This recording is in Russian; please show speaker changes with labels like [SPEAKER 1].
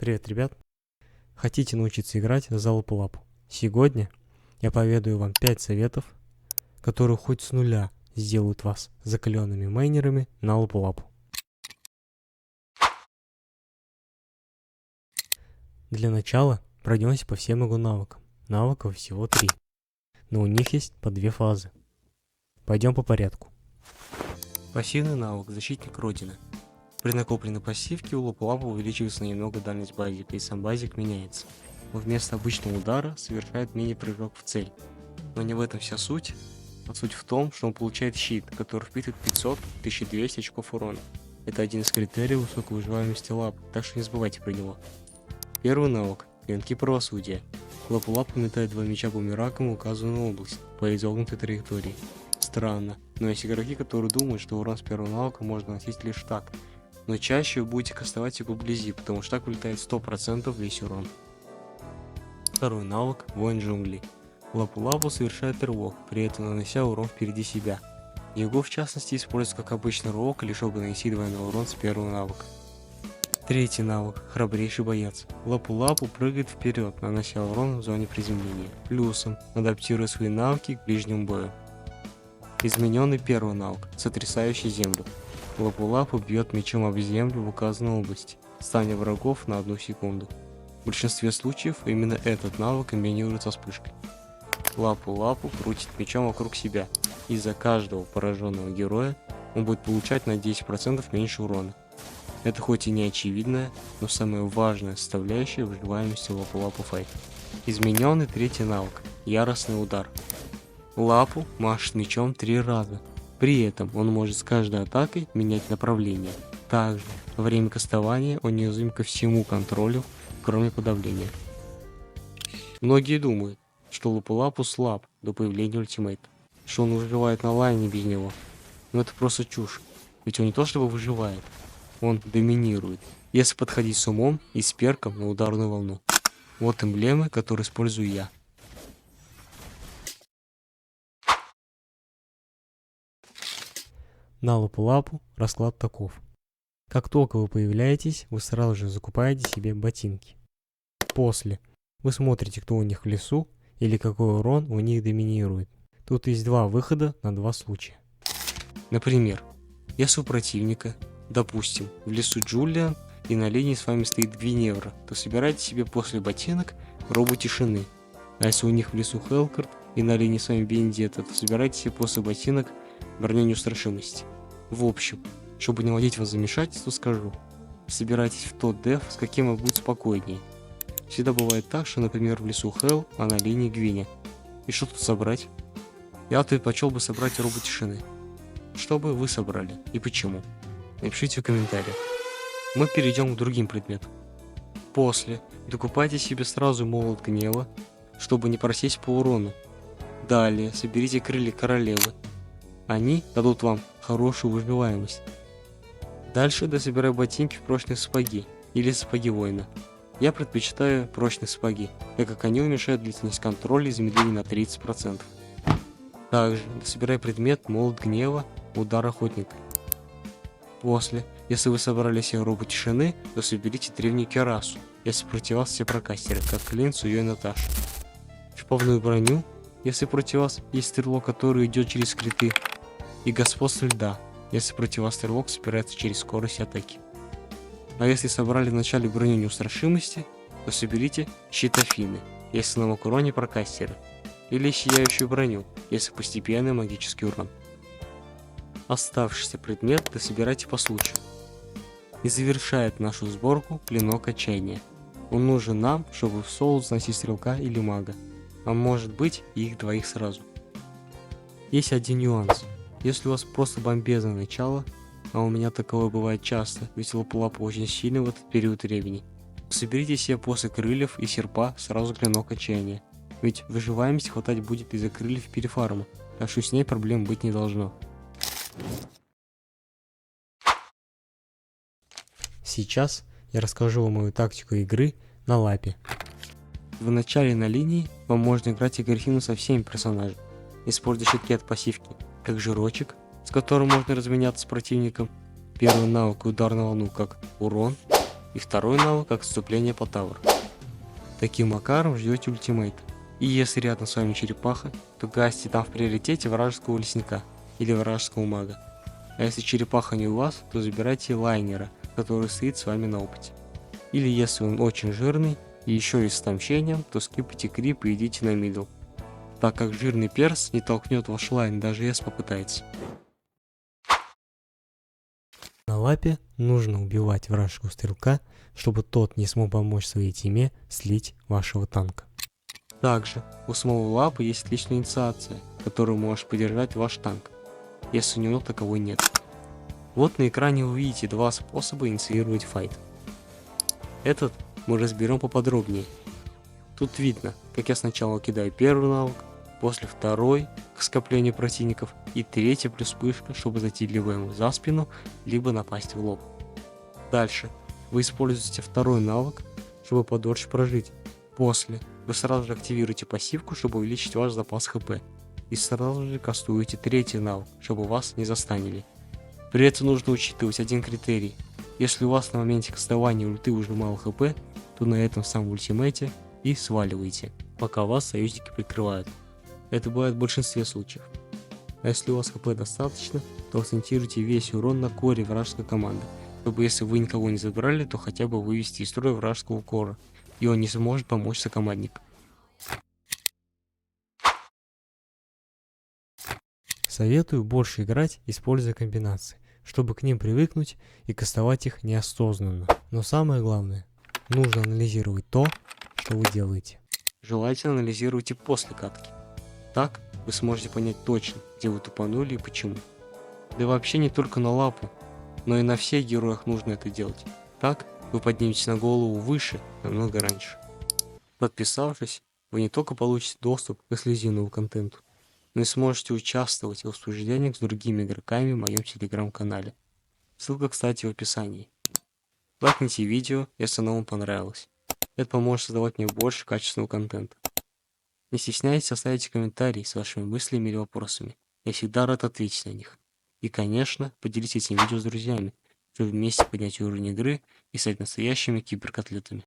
[SPEAKER 1] Привет, ребят! Хотите научиться играть за лапу-лапу? Сегодня я поведаю вам 5 советов, которые хоть с нуля сделают вас закаленными майнерами на лапу-лапу. Для начала пройдемся по всем его навыкам. Навыков всего 3, но у них есть по 2 фазы. Пойдем по порядку. Пассивный навык «Защитник Родины». При накопленной пассивке у лапу-лапу увеличивается немного дальность базика, и сам базик меняется. Он вместо обычного удара совершает мини-прыжок в цель. Но не в этом вся суть. А суть в том, что он получает щит, который впитывает 500-1200 очков урона. Это один из критериев высокой выживаемости лап, так что не забывайте про него. Первый навык – клинки правосудия. Лапу-лапу метает 2 меча бумерангом в указанную область по изогнутой траектории. Странно, но есть игроки, которые думают, что урон с первого навыка можно наносить лишь так. Но чаще вы будете кастовать его вблизи, потому что так вылетает 100% весь урон. Второй навык – Воин джунглей. Лапу-лапу совершает рывок, при этом нанося урон впереди себя. Его в частности используют как обычный рывок, лишь чтобы нанести двойной урон с первого навыка. Третий навык – Храбрейший боец. Лапу-лапу прыгает вперед, нанося урон в зоне приземления. Плюсом адаптируя свои навыки к ближнему бою. Измененный первый навык – Сотрясающий землю. Лапу-лапу бьет мечом об землю в указанной области, ставя врагов на 1 секунду. В большинстве случаев именно этот навык комбинируется с вспышкой. Лапу-лапу крутит мечом вокруг себя. Из-за каждого пораженного героя он будет получать на 10% меньше урона. Это хоть и не очевидная, но самая важная составляющая выживаемости лапу-лапу файт. Измененный третий навык – Яростный удар. Лапу машет мечом 3 раза. При этом он может с каждой атакой менять направление. Также во время кастования он неуязвим ко всему контролю, кроме подавления. Многие думают, что лапу-лапу слаб до появления ультимейта, что он выживает на лайне без него. Но это просто чушь, ведь он не то чтобы выживает, он доминирует, если подходить с умом и с перком на ударную волну. Вот эмблемы, которые использую я. На лапу-лапу расклад таков. Как только вы появляетесь, вы сразу же закупаете себе ботинки. После вы смотрите, кто у них в лесу или какой урон у них доминирует. Тут есть 2 выхода на 2 случая. Например, если у противника, допустим, в лесу Джулиан и на линии с вами стоит Гвиневра, то собирайте себе после ботинок робу тишины. А если у них в лесу Хелкард и на линии с вами Бендетта, то собирайте себе после ботинок броню неустрашимости. В общем, чтобы не вводить вас в замешательство, скажу, собирайтесь в тот деф, с каким вам будет спокойнее. Всегда бывает так, что, например, в лесу Хелл, а на линии Гвиня. И что тут собрать? Я предпочел бы собрать робу тишины. Что бы вы собрали и почему? Напишите в комментариях. Мы перейдем к другим предметам. После докупайте себе сразу молот гнева, чтобы не просесть по урону. Далее соберите крылья королевы. Они дадут вам хорошую выживаемость. Дальше дособирай ботинки в прочные сапоги или сапоги воина. Я предпочитаю прочные сапоги, так как они уменьшают длительность контроля и замедление на 30%. Также дособирай предмет молот гнева, удар охотника. После, если вы собрали себе робу тишины, то соберите древнюю керасу, если против вас все прокастеры, как Клин, Суё и Наташа. Шиповную броню, если против вас есть стрелок, который идет через криты. И господство льда, если против вас стрелок собирается через скорость атаки. А если собрали в начале броню неустрашимости, то соберите щит Афины, если на мог уроне прокастеры, или сияющую броню, если постепенный магический урон. Оставшийся предмет дособирайте по случаю. И завершает нашу сборку клинок отчаяния. Он нужен нам, чтобы в соло сносить стрелка или мага, а может быть и их двоих сразу. Есть один нюанс. Если у вас просто бомбезное начало, а у меня таковое бывает часто, ведь лапу-лапу очень сильный в этот период времени, соберите себе после крыльев и серпа сразу клинок отчаяния, ведь выживаемости хватать будет из-за крыльев перефарма, так что с ней проблем быть не должно. Сейчас я расскажу вам мою тактику игры на лапе. В начале на линии вам можно играть агрессивно со всеми персонажами, используя щитки от пассивки, как жирочек, с которым можно разменяться с противником, первый навык и удар на волну как урон, и второй навык как отступление по Тавр. Таким макаром ждете ультимейт. И если рядом с вами черепаха, то гасите там в приоритете вражеского лесника или вражеского мага. А если черепаха не у вас, то забирайте лайнера, который стоит с вами на опыте. Или если он очень жирный и еще и с отмщением, то скипайте крип и идите на мидл, так как жирный перс не толкнет ваш лайн, даже если попытается. На лапе нужно убивать вражеского стрелка, чтобы тот не смог помочь своей тиме слить вашего танка. Также у самого лапы есть отличная инициация, которую может поддержать ваш танк, если у него таковой нет. Вот на экране вы видите два способа инициировать файт. Этот мы разберем поподробнее. Тут видно, как я сначала кидаю первый навык, после второй к скоплению противников и третий плюс вспышка, чтобы зайти либо ему за спину, либо напасть в лоб. Дальше вы используете второй навык, чтобы подольше прожить. После вы сразу же активируете пассивку, чтобы увеличить ваш запас хп. И сразу же кастуете третий навык, чтобы вас не застанили. При этом нужно учитывать один критерий. Если у вас на моменте кастования ульты уже мало хп, то на этом самом ультимейте и сваливаете, пока вас союзники прикрывают. Это бывает в большинстве случаев. А если у вас хп достаточно, то акцентируйте весь урон на коре вражеской команды, чтобы если вы никого не забрали, то хотя бы вывести из строя вражеского кора, и он не сможет помочь сокоманднику. Советую больше играть, используя комбинации, чтобы к ним привыкнуть и кастовать их неосознанно. Но самое главное, нужно анализировать то, что вы делаете. Желательно анализируйте после катки. Так вы сможете понять точно, где вы тупанули и почему. Да и вообще не только на лапу, но и на всех героях нужно это делать. Так вы подниметесь на голову выше намного раньше. Подписавшись, вы не только получите доступ к эксклюзивному контенту, но и сможете участвовать в обсуждениях с другими игроками в моем телеграм-канале. Ссылка, кстати, в описании. Лайкните видео, если оно вам понравилось. Это поможет создавать мне больше качественного контента. Не стесняйтесь оставить комментарии с вашими мыслями или вопросами. Я всегда рад ответить на них. И, конечно, поделитесь этим видео с друзьями, чтобы вместе поднять уровень игры и стать настоящими киберкотлетами.